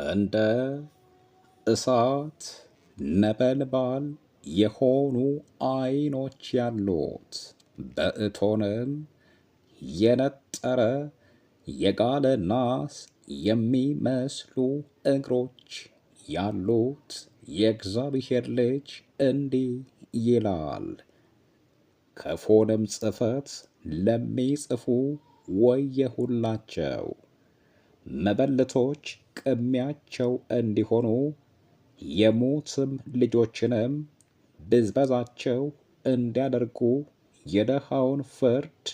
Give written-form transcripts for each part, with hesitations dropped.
እንደ እሳት ነበልባል የሆኑ ዓይኖች ያሉት በእቶንም የነጠረ የጋለ ናስ የሚመስሉ እግሮች ያሉት የእግዚአብሔር ልጅ እንዲህ ይላል። ክፉንም ጽሕፈት ለሚጽፉ ወየሁላቸው፣ መበለቶች ቅሚያቸው እንዲሆኑ የሙትም ልጆችንም ብዝበዛቸው እንዲያደርጉ የደሃውን ፍርድ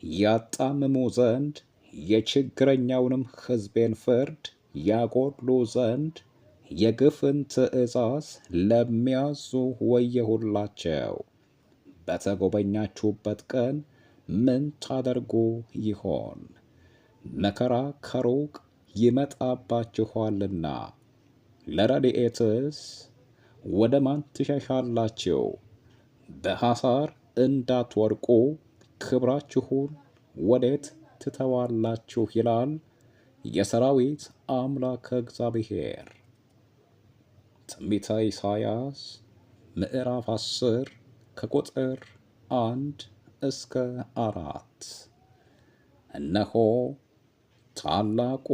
ያጣምሙ ዘንድ የችግረኛውንም ሕዝቤን ፍርድ ያጎድሉ ዘንድ የግፍን ትእዛዝ ለሚያዙ ወየሁላቸው። በተጎበኛችሁበት ቀን ምን ታደርጉ ይሆን? መከራ ከሩቅ ይመጣባችኋልና ለረድኤትስ ወደ ማን ትሸሻላችሁ? በሐሳር እንዳትወድቁ ክብራችሁን ወዴት ትተዋላችሁ? ይላል የሰራዊት አምላክ እግዚአብሔር። ትንቢተ ኢሳይያስ ምዕራፍ 10 ከቁጥር 1 እስከ 4። እነሆ ታላቁ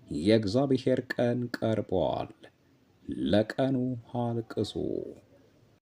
የእግዚአብሔር ቀን ቀርቧል፣ ለቀኑ አልቅሱ።